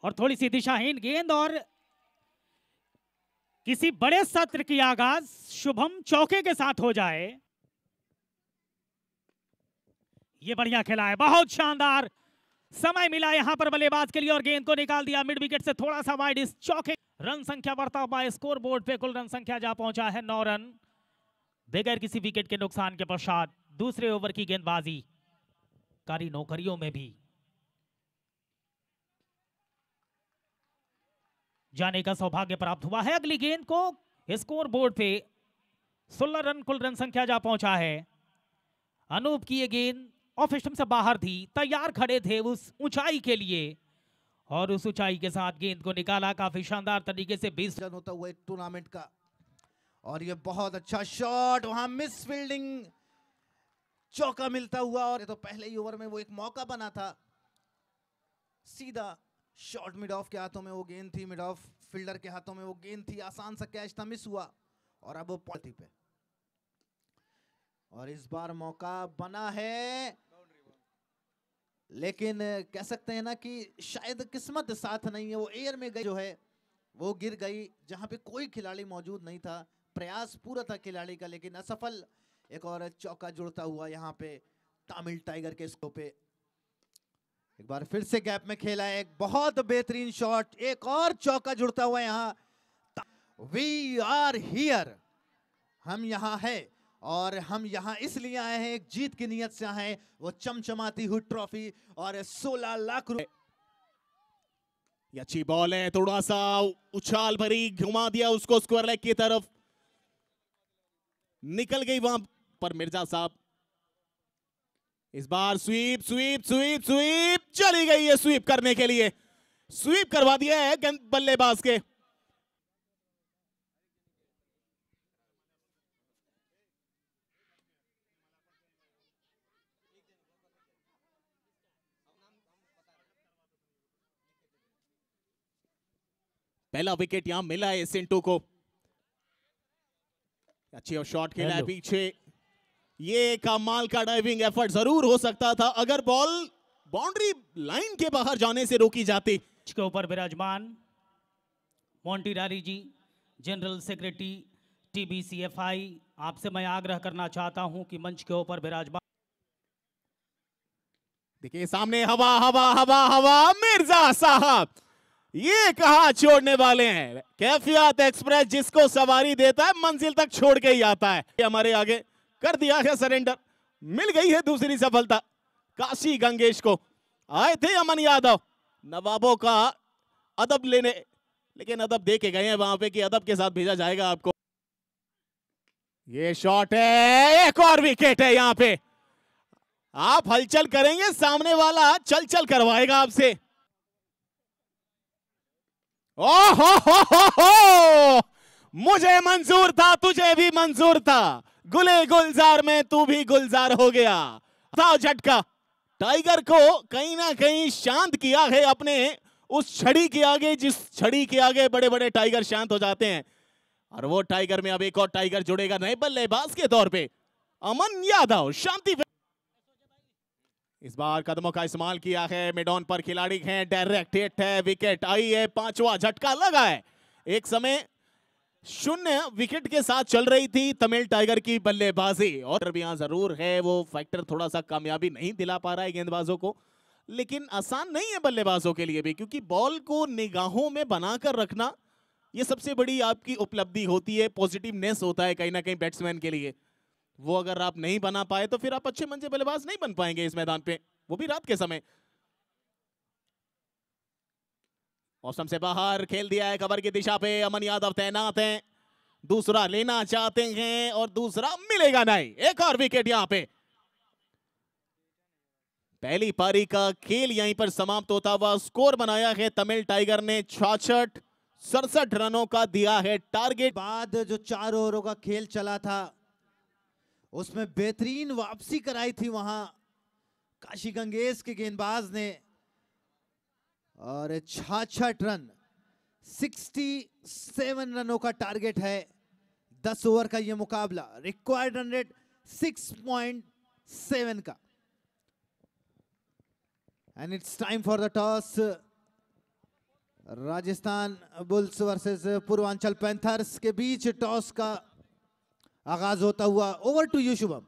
और थोड़ी सी दिशाहीन गेंद और किसी बड़े सत्र की आगाज शुभम चौके के साथ हो जाए। ये बढ़िया खेला है, बहुत शानदार समय मिला यहां पर बल्लेबाज के लिए और गेंद को निकाल दिया मिड विकेट से थोड़ा सा वाइड इस चौके। रन संख्या बढ़ता हुआ स्कोर बोर्ड पे कुल रन संख्या जा पहुंचा है 9 रन बगैर किसी विकेट के नुकसान के पश्चात। दूसरे ओवर की गेंदबाजी कारी नौकरियों में भी जाने का सौभाग्य प्राप्त हुआ है। अगली गेंद को स्कोर बोर्ड पे 16 रन कुल रन संख्या जा पहुंचा है। अनूप की ये गेंद ऑफ स्टंप से बाहर थी, तैयार खड़े थे उस ऊंचाई के लिए और उस ऊंचाई के साथ गेंद को निकाला काफी शानदार तरीके से। 20 रन होता हुआ एक टूर्नामेंट का और ये बहुत अच्छा शॉट, वहां मिस फील्डिंग, चौका मिलता हुआ और ये तो पहले ही ओवर में वो एक मौका बना था। सीधा शॉट मिड ऑफ के हाथों में वो गेंद थी, मिड ऑफ फील्डर के हाथों में वो गेंद थी, आसान सा कैच था, मिस हुआ और अब वो पॉलिटी पे और इस बार मौका बना है लेकिन कह सकते हैं ना कि शायद किस्मत साथ नहीं है। वो एयर में गई जो है वो गिर गई जहां पे कोई खिलाड़ी मौजूद नहीं था। प्रयास पूरा था खिलाड़ी का लेकिन असफल। एक और चौका जुड़ता हुआ यहाँ पे तमिल टाइगर के स्कोर पे। एक बार फिर से गैप में खेला है, एक बहुत बेहतरीन शॉट, एक और चौका जुड़ता हुआ यहाँ। वी आर हियर, हम यहाँ है और हम यहाँ इसलिए आए हैं, एक जीत की नीयत से आए हैं। वो चमचमाती हुई ट्रॉफी और 16 लाख रुपए। ये अच्छी बॉल है, थोड़ा सा उछाल भरी घुमा दिया उसको स्क्वायर लेग की तरफ, निकल गई वहां पर मिर्जा साहब। इस बार स्वीप स्वीप स्वीप स्वीप चली गई है, स्वीप करने के लिए स्वीप करवा दिया है बल्लेबाज के। पहला विकेट यहां मिला है सिंटू को। अच्छी और शॉट खेला है पीछे। ये कमाल का डाइविंग एफर्ट जरूर हो सकता था अगर बॉल बाउंड्री लाइन के बाहर जाने से रोकी जाती। के ऊपर विराजमान मोंटी रारी जी, जनरल सेक्रेटरी TBCFI, आपसे मैं आग्रह करना चाहता हूं कि मंच के ऊपर विराजमान। देखिए सामने हवा हवा हवा हवा, मिर्जा साहब ये कहां छोड़ने वाले हैं। कैफियत एक्सप्रेस जिसको सवारी देता है मंजिल तक छोड़ के ही आता है। हमारे आगे कर दिया है सरेंडर, मिल गई है दूसरी सफलता काशी गंगेश को। आए थे अमन यादव नवाबों का अदब लेने, लेकिन अदब दे के गए हैं वहां पे कि अदब के साथ भेजा जाएगा आपको। ये शॉट है, एक और विकेट है यहाँ पे। आप हलचल करेंगे, सामने वाला चल चल करवाएगा आपसे। ओहो, मुझे मंजूर था, तुझे भी मंजूर था, गुले गुलजार में तू भी गुलजार हो गया। था झटका, टाइगर को कहीं ना कहीं शांत किया है अपने उस छड़ी के आगे, जिस छड़ी के आगे बड़े बड़े टाइगर शांत हो जाते हैं। और वो टाइगर में अब एक और टाइगर जुड़ेगा नए बल्लेबाज के तौर पे, अमन यादव। शांति इस बार कदमों का इस्तेमाल किया है, मिड ऑन पर खिलाड़ी हैं, डायरेक्ट हिट है, विकेट आई है, पांचवा झटका लगा है। एक समय 0 विकेट के साथ चल रही थी तमिल टाइगर की बल्लेबाजी और भी यहां जरूर है वो फैक्टर थोड़ा सा कामयाबी नहीं दिला पा रहा है गेंदबाजों को, लेकिन आसान नहीं है बल्लेबाजों के लिए भी, क्योंकि बॉल को निगाहों में बनाकर रखना ये सबसे बड़ी आपकी उपलब्धि होती है, पॉजिटिवनेस होता है कहीं ना कहीं बैट्समैन के लिए। वो अगर आप नहीं बना पाए तो फिर आप अच्छे मंजे बल्लेबाज नहीं बन पाएंगे इस मैदान पे, वो भी रात के समय। मौसम से बाहर खेल दिया है, कवर की दिशा पे अमन यादव तैनात हैं, दूसरा लेना चाहते हैं और दूसरा मिलेगा नहीं। एक और विकेट यहां पे। पहली पारी का खेल यहीं पर समाप्त होता हुआ स्कोर बनाया है तमिल टाइगर ने 66 रनों का दिया है टारगेट। बाद जो 4 ओवरों का खेल चला था उसमें बेहतरीन वापसी कराई थी वहां काशी गंगेश के गेंदबाज ने और 66 रन, 67 रनों का टारगेट है 10 ओवर का ये मुकाबला। रिक्वायर्ड रन रेट 6.7 का। And it's time for the toss. Rajasthan bulls versus Purvanchal panthers के बीच टॉस का आगाज होता हुआ। Over to you Shubham.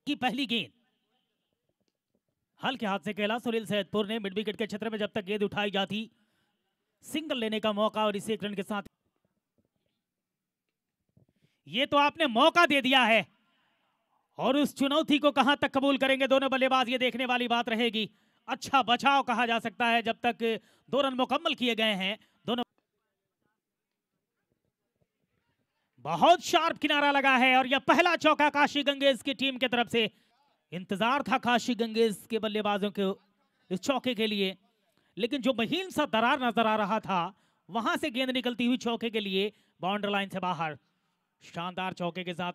की पहली गेंद हल्के हाथ से खेला सुनील सैदपुर ने। मिड विकेट के क्षेत्र में जब तक गेंद उठाई जाती सिंगल लेने का मौका, और इसी एक रन के साथ ये तो आपने मौका दे दिया है, और उस चुनौती को कहां तक कबूल करेंगे दोनों बल्लेबाज, ये देखने वाली बात रहेगी। अच्छा बचाव कहा जा सकता है जब तक 2 रन मुकम्मल किए गए हैं दोनों। बहुत शार्प किनारा लगा है, और यह पहला चौका काशी गंगेश की टीम की तरफ से। इंतजार था काशी गंगेश के बल्लेबाजों के इस चौके के लिए, लेकिन जो महीन सा दरार नजर आ रहा था वहां से गेंद निकलती हुई चौके के लिए बाउंड्री लाइन से बाहर। शानदार चौके के साथ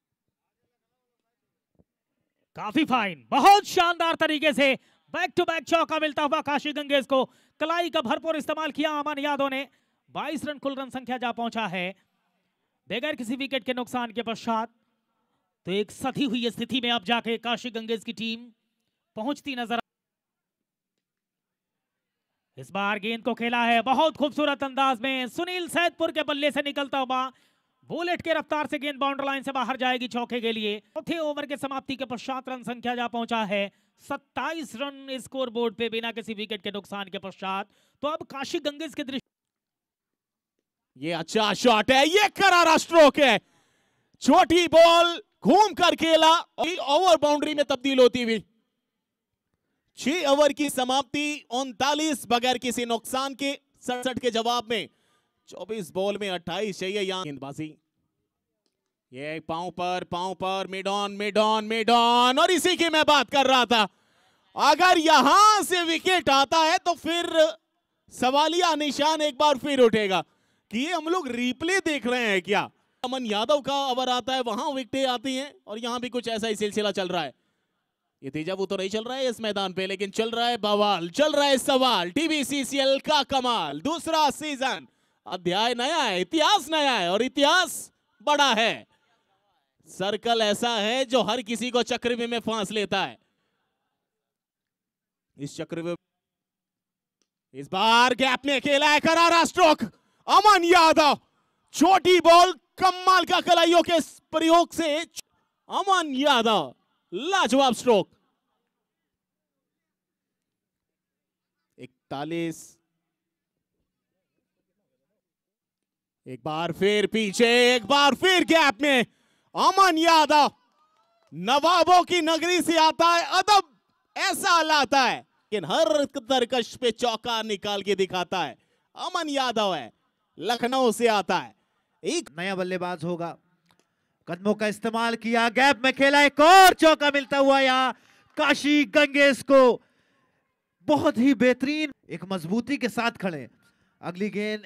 काफी फाइन, बहुत शानदार तरीके से बैक टू बैक चौका मिलता हुआ काशी गंगेश को। कलाई का भरपूर इस्तेमाल किया अमन यादव ने। 22 रन कुल रन संख्या जा पहुंचा है बगैर किसी विकेट के नुकसान के पश्चात। तो एक सधी हुई स्थिति में अब जाके काशी गंगेश की टीम पहुंचती नजर। इस बार गेंद को खेला है बहुत खूबसूरत अंदाज में सुनील सैदपुर के बल्ले से निकलता हुआ बुलेट के रफ्तार से गेंद बाउंड्री लाइन से बाहर जाएगी चौके के लिए। चौथे ओवर के समाप्ति के पश्चात रन संख्या जा पहुंचा है 27 रन स्कोर बोर्ड पे बिना किसी विकेट के नुकसान के पश्चात। तो अब काशी गंगेश के दृष्टि ये अच्छा शॉट है, ये करारा स्ट्रोक है, छोटी बॉल घूम कर खेला और ओवर बाउंड्री में तब्दील होती हुई। 6 ओवर की समाप्ति 39 बगैर किसी नुकसान के 67 के जवाब में 24 बॉल में 28 चाहिए यहां गेंदबाजी। ये पांव पर मिड ऑन और इसी की मैं बात कर रहा था। अगर यहां से विकेट आता है तो फिर सवालिया निशान एक बार फिर उठेगा कि ये हम लोग रिप्ले देख रहे हैं क्या। अमन यादव का ओवर आता है, वहां विकेटें आती हैं, और यहां भी कुछ ऐसा ही सिलसिला चल रहा है। ये तेजाब तो नहीं चल रहा है इस मैदान पे, लेकिन चल रहा है बवाल, चल रहा है सवाल। टीबीसीसीएल का कमाल, दूसरा सीजन, अध्याय नया है, इतिहास नया है, और इतिहास बड़ा है। सर्कल ऐसा है जो हर किसी को चक्रव्यूह में फांस लेता है। इस चक्रव्यूह इस बार गैप में खेला है करारा स्ट्रोक अमन यादव। छोटी बॉल कमाल का कलाइयों के प्रयोग से अमन यादव, लाजवाब स्ट्रोक। 41, एक बार फिर पीछे, एक बार फिर गैप में अमन यादव। नवाबों की नगरी से आता है अदब, ऐसा लाता है, लेकिन हर तरकश पे चौका निकाल के दिखाता है। अमन यादव है, लखनऊ से आता है। एक नया बल्लेबाज होगा, कदमों का इस्तेमाल किया, गैप में खेला, एक और चौका मिलता हुआ यहां काशी गंगेश को। बहुत ही बेहतरीन, एक मजबूती के साथ खड़े। अगली गेंद,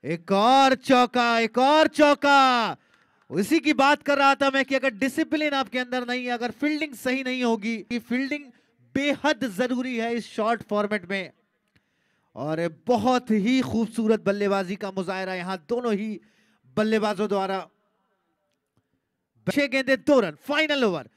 एक और चौका। इसी की बात कर रहा था मैं कि अगर डिसिप्लिन आपके अंदर नहीं है, अगर फील्डिंग सही नहीं होगी, फील्डिंग बेहद जरूरी है इस शॉर्ट फॉर्मेट में। और बहुत ही खूबसूरत बल्लेबाजी का मुजाहरा यहां दोनों ही बल्लेबाजों द्वारा। 6 गेंदें 2 रन, फाइनल ओवर।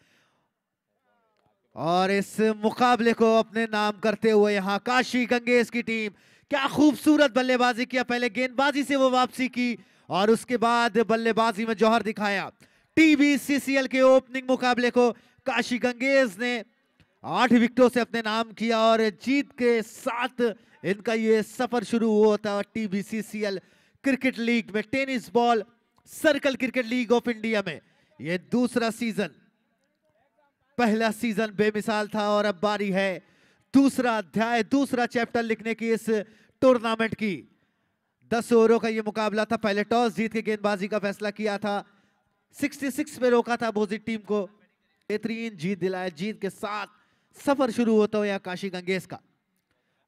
और इस मुकाबले को अपने नाम करते हुए यहां काशी गंगेश की टीम, क्या खूबसूरत बल्लेबाजी किया। पहले गेंदबाजी से वो वापसी की और उसके बाद बल्लेबाजी में जौहर दिखाया। टीबीसीसीएल के ओपनिंग मुकाबले को काशी गंगेश ने 8 विकेटों से अपने नाम किया, और जीत के साथ इनका ये सफर शुरू हुआ था टीबीसीसीएल क्रिकेट लीग में, tennis ball circle cricket league of India में। ये दूसरा सीजन, पहला सीजन बेमिसाल था, और अब बारी है दूसरा अध्याय, दूसरा चैप्टर लिखने की इस टूर्नामेंट की। 10 ओवरों का ये मुकाबला था। पहले टॉस जीत के गेंदबाजी का फैसला किया था, 66 पे रोका था अपोजिट टीम को। बेहतरीन जीत दिलाया, जीत के साथ सफर शुरू होता हुआ काशी गंगेश का।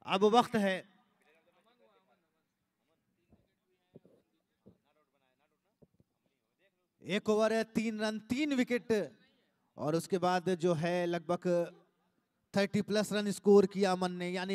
अब वक्त है एक ओवर है, 3 रन 3 विकेट, और उसके बाद जो है लगभग 30+ रन स्कोर किया अमन ने, यानी